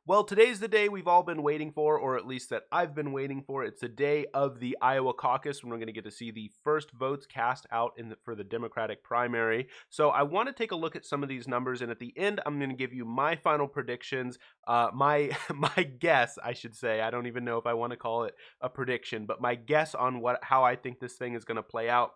Well, today's the day we've all been waiting for, or at least that I've been waiting for. It's the day of the Iowa caucus when we're going to get to see the first votes cast out for the Democratic primary. So I want to take a look at some of these numbers, and at the end, I'm going to give you my final predictions. My my guess, I should say. I don't even know if I want to call it a prediction, but my guess on how I think this thing is going to play out.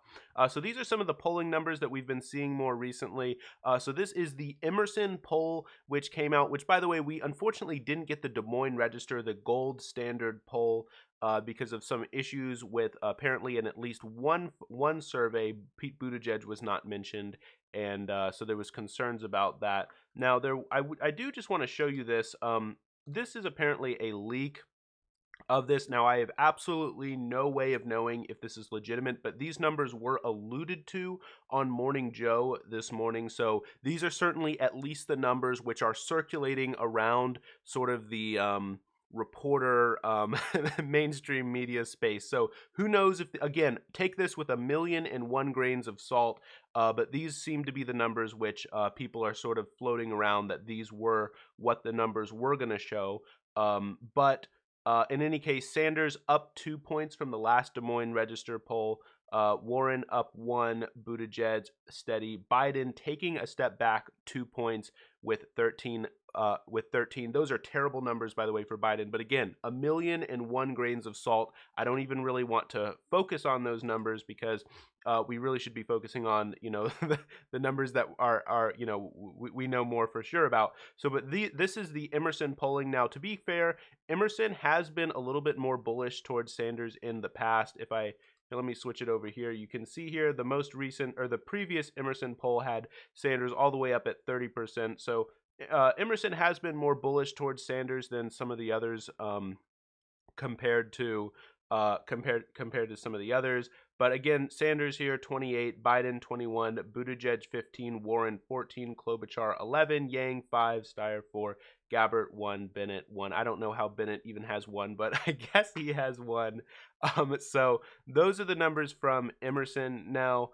So these are some of the polling numbers that we've been seeing more recently. So this is the Emerson poll, which came out, which, by the way, we unfortunately didn't get the Des Moines Register, the gold standard poll, because of some issues with apparently in at least one survey, Pete Buttigieg was not mentioned, and so there was concerns about that. Now, I do just want to show you this. This is apparently a leak of this. Now, I have absolutely no way of knowing if this is legitimate, but these numbers were alluded to on Morning Joe this morning. So these are certainly at least the numbers which are circulating around sort of the reporter mainstream media space. So who knows if, again, take this with 1,000,001 grains of salt, but these seem to be the numbers which people are sort of floating around, that these were what the numbers were going to show. But in any case, Sanders up 2 points from the last Des Moines Register poll. Warren up 1, Buttigieg steady. Biden taking a step back 2 points with 13. Those are terrible numbers, by the way, for Biden. But again, 1,000,001 grains of salt. I don't even really want to focus on those numbers because we really should be focusing on, the numbers that are we know more for sure about. So, but this is the Emerson polling. Now, to be fair, Emerson has been a little bit more bullish towards Sanders in the past. Let me switch it over here. You can see here the most recent, or the previous Emerson poll had Sanders all the way up at 30%. So Emerson has been more bullish towards Sanders than some of the others, compared to some of the others. But again, Sanders here 28, Biden 21, Buttigieg 15, Warren 14, Klobuchar 11, Yang 5, Steyer 4, Gabbard 1, Bennett 1. I don't know how Bennett even has 1, but I guess he has 1. So those are the numbers from Emerson. Now,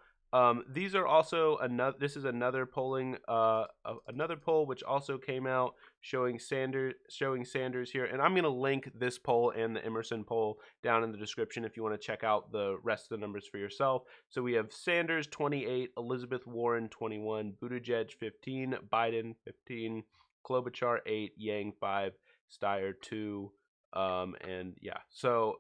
these are also another. This is another another poll which also came out showing Sanders here, and I'm going to link this poll and the Emerson poll down in the description if you want to check out the rest of the numbers for yourself. So we have Sanders 28, Elizabeth Warren 21, Buttigieg 15, Biden 15, Klobuchar 8, Yang 5, Steyer 2. And yeah, so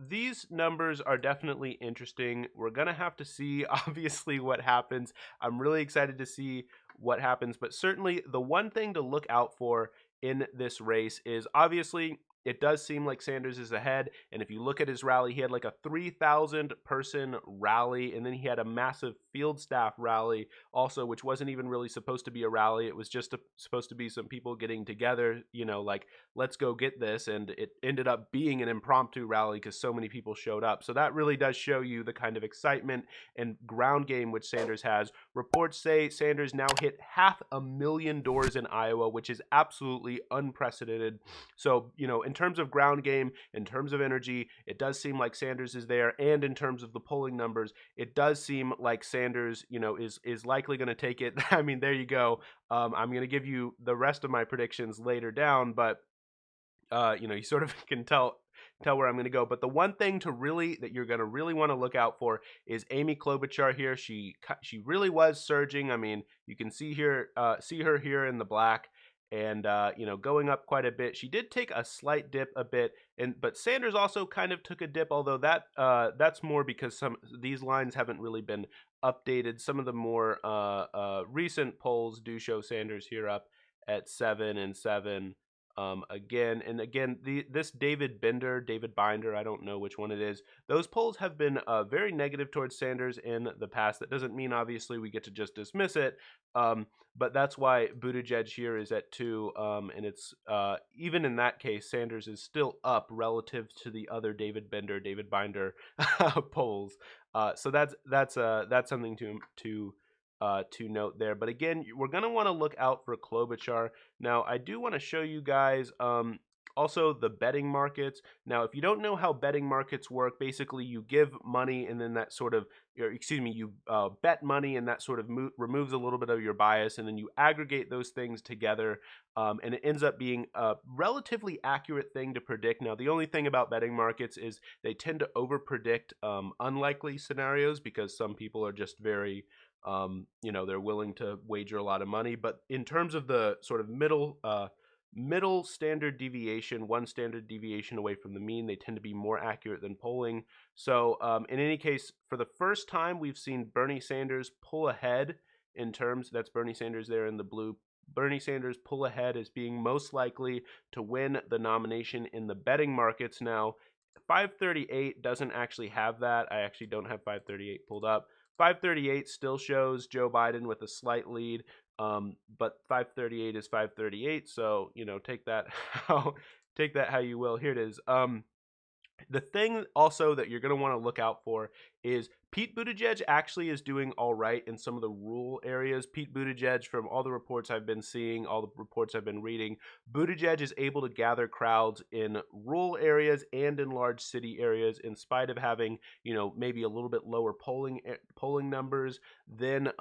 these numbers are definitely interesting. We're gonna have to see obviously what happens. I'm really excited to see what happens, but certainly the one thing to look out for in this race is, obviously, it does seem like Sanders is ahead. And if you look at his rally, he had like a 3,000 person rally, and then he had a massive field staff rally also, which wasn't even really supposed to be a rally. It was just supposed to be some people getting together, like, let's go get this. And it ended up being an impromptu rally because so many people showed up. So that really does show you the kind of excitement and ground game which Sanders has. Reports say Sanders now hit 500,000 doors in Iowa, which is absolutely unprecedented. So, in terms of ground game, in terms of energy, it does seem like Sanders is there. And in terms of the polling numbers, it does seem like Sanders, is likely going to take it. I mean, there you go. I'm going to give you the rest of my predictions later down, but you sort of can tell where I'm going to go. But the one thing that you're going to really want to look out for is Amy Klobuchar here. She really was surging. I mean, you can see her here in the black, and going up quite a bit. She did take a slight dip a bit, but Sanders also kind of took a dip, although that's more because these lines haven't really been updated. Some of the more recent polls do show Sanders here up at 7 and 7. Again, this David Binder, I don't know which one it is. Those polls have been very negative towards Sanders in the past. That doesn't mean, obviously, we get to just dismiss it. But that's why Buttigieg here is at 2. And it's even in that case, Sanders is still up relative to the other David Binder polls. So that's something to note there. But again, we're going to want to look out for Klobuchar. Now, I do want to show you guys Also, the betting markets. Now, if you don't know how betting markets work, basically you give money and then that sort of, or excuse me, you bet money and that sort of removes a little bit of your bias, and then you aggregate those things together, and it ends up being a relatively accurate thing to predict. Now, the only thing about betting markets is they tend to over predict unlikely scenarios because some people are just very, they're willing to wager a lot of money. But in terms of the sort of middle standard deviation, one standard deviation away from the mean, they tend to be more accurate than polling. So, in any case, for the first time, we've seen Bernie Sanders pull ahead in terms. That's Bernie Sanders there in the blue. Bernie Sanders pull ahead as being most likely to win the nomination in the betting markets. Now, 538 doesn't actually have that. I actually don't have 538 pulled up. 538 still shows Joe Biden with a slight lead. But 538 is 538, so take that how you will. Here it is. The thing also that you're going to want to look out for is Pete Buttigieg actually is doing all right in some of the rural areas. Pete Buttigieg, from all the reports I've been seeing, all the reports I've been reading, Buttigieg is able to gather crowds in rural areas and in large city areas, in spite of having, maybe a little bit lower polling numbers than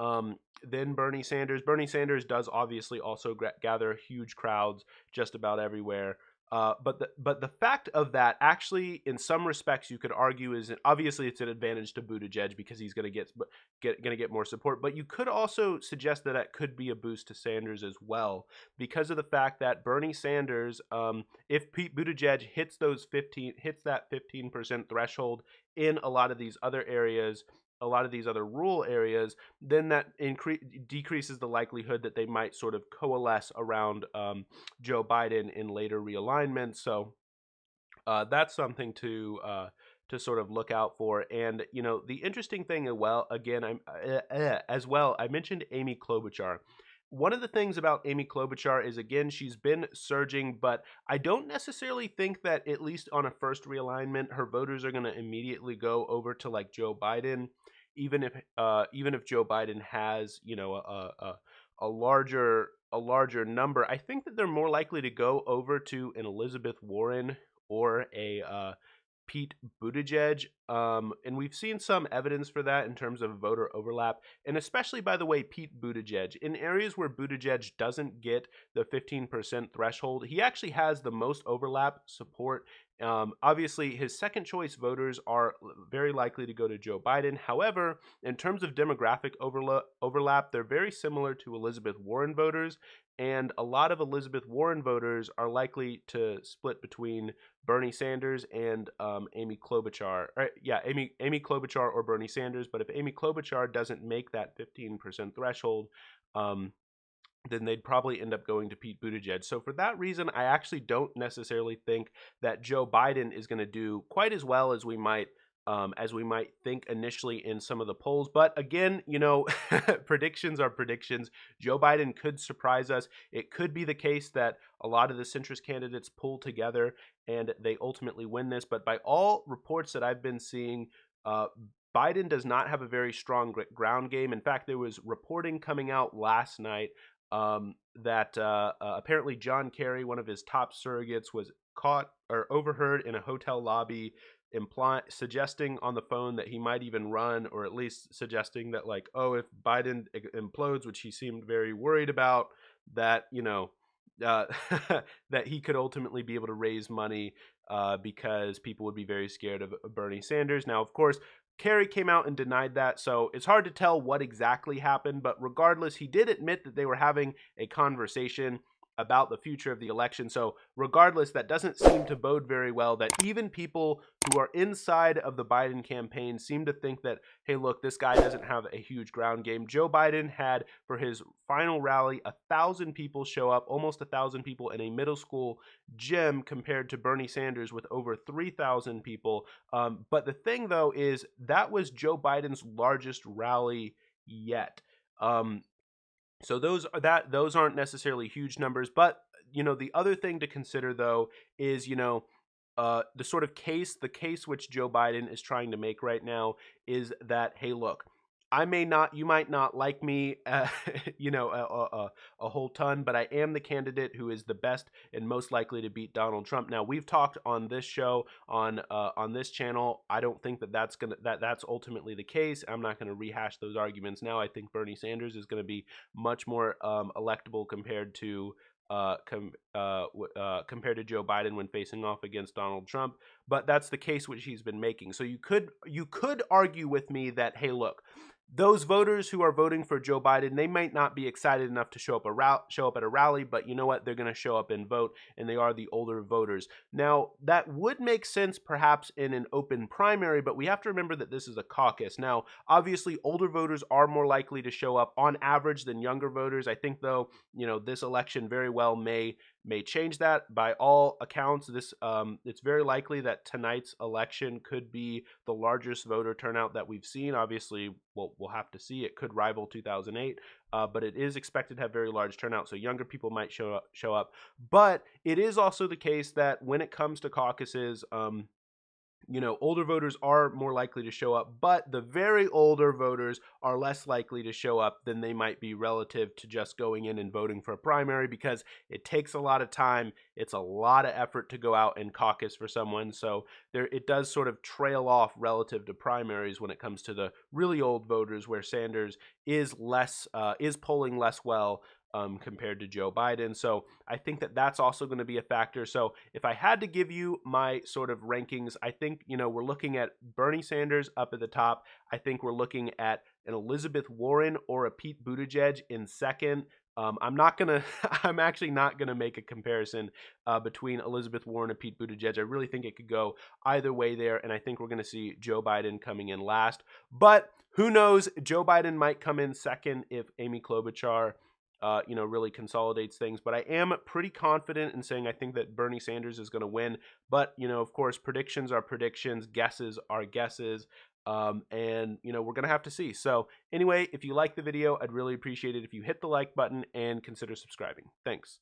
Bernie Sanders. Bernie Sanders does obviously also gather huge crowds just about everywhere. But the fact of that, actually, in some respects, you could argue is obviously it's an advantage to Buttigieg because he's going to get more support. But you could also suggest that it could be a boost to Sanders as well, because of the fact that Bernie Sanders, if Pete Buttigieg hits that 15% threshold in a lot of these other areas, a lot of these other rural areas, then that decreases the likelihood that they might sort of coalesce around Joe Biden in later realignment. So that's something to sort of look out for. And the interesting thing, I mentioned Amy Klobuchar. One of the things about Amy Klobuchar is, again, she's been surging, but I don't necessarily think that, at least on a first realignment, her voters are going to immediately go over to like Joe Biden, even if Joe Biden has a larger number. I think that they're more likely to go over to an Elizabeth Warren or a Pete Buttigieg, and we've seen some evidence for that in terms of voter overlap, and especially, by the way, Pete Buttigieg. In areas where Buttigieg doesn't get the 15% threshold, he actually has the most overlap support. Obviously, his second choice voters are very likely to go to Joe Biden. However, in terms of demographic overlap, they're very similar to Elizabeth Warren voters, and a lot of Elizabeth Warren voters are likely to split between Bernie Sanders and Amy Klobuchar. Amy Klobuchar or Bernie Sanders. But if Amy Klobuchar doesn't make that 15% threshold, then they'd probably end up going to Pete Buttigieg. So for that reason, I actually don't necessarily think that Joe Biden is going to do quite as well as we might think initially in some of the polls. But again, predictions are predictions. Joe Biden could surprise us. It could be the case that a lot of the centrist candidates pull together and they ultimately win this. But by all reports that I've been seeing, Biden does not have a very strong ground game. In fact, there was reporting coming out last night that apparently John Kerry, one of his top surrogates, was caught or overheard in a hotel lobby suggesting on the phone that he might even run, or at least suggesting that, like, oh, if Biden implodes, which he seemed very worried about, that that he could ultimately be able to raise money because people would be very scared of Bernie Sanders. Now, of course, Kerry came out and denied that, so it's hard to tell what exactly happened, but regardless, he did admit that they were having a conversation about the future of the election. So regardless, that doesn't seem to bode very well, that even people who are inside of the Biden campaign seem to think that, hey, look, this guy doesn't have a huge ground game. Joe Biden had, for his final rally, 1,000 people show up, almost 1,000 people in a middle school gym, compared to Bernie Sanders with over 3,000 people. But the thing, though, is that was Joe Biden's largest rally yet. So those aren't necessarily huge numbers, but the other thing to consider, though, is the case which Joe Biden is trying to make right now is that, hey, look, you might not like me, you know, a whole ton, but I am the candidate who is the best and most likely to beat Donald Trump. Now, we've talked on this show, on this channel. I don't think that that's ultimately the case. I'm not gonna rehash those arguments now. I think Bernie Sanders is gonna be much more electable compared to Joe Biden when facing off against Donald Trump. But that's the case which he's been making. So you could argue with me that, hey, look, those voters who are voting for Joe Biden, they might not be excited enough to show up at a rally, but you know what? They're going to show up and vote, and they are the older voters. Now, that would make sense perhaps in an open primary, but we have to remember that this is a caucus. Now, obviously, older voters are more likely to show up on average than younger voters. I think, though, you know, this election very well may change that. By all accounts, it's very likely that tonight's election could be the largest voter turnout that we've seen. Obviously, we'll have to see. It could rival 2008, but it is expected to have very large turnout, so younger people might show up. But it is also the case that when it comes to caucuses, you know, older voters are more likely to show up, but the very older voters are less likely to show up than they might be relative to just going in and voting for a primary, because it takes a lot of time. It's a lot of effort to go out and caucus for someone. So it does sort of trail off relative to primaries when it comes to the really old voters, where Sanders is polling less well compared to Joe Biden. So I think that that's also going to be a factor. So if I had to give you my sort of rankings, I think, you know, we're looking at Bernie Sanders up at the top. I think we're looking at an Elizabeth Warren or a Pete Buttigieg in second. I'm actually not gonna make a comparison between Elizabeth Warren and Pete Buttigieg. I really think it could go either way there, and I think we're gonna see Joe Biden coming in last. But who knows? Joe Biden might come in second if Amy Klobuchar you know, really consolidates things. But I am pretty confident in saying I think that Bernie Sanders is going to win. But, you know, of course, predictions are predictions, guesses are guesses. And, you know, we're going to have to see. So anyway, if you like the video, I'd really appreciate it if you hit the like button and consider subscribing. Thanks.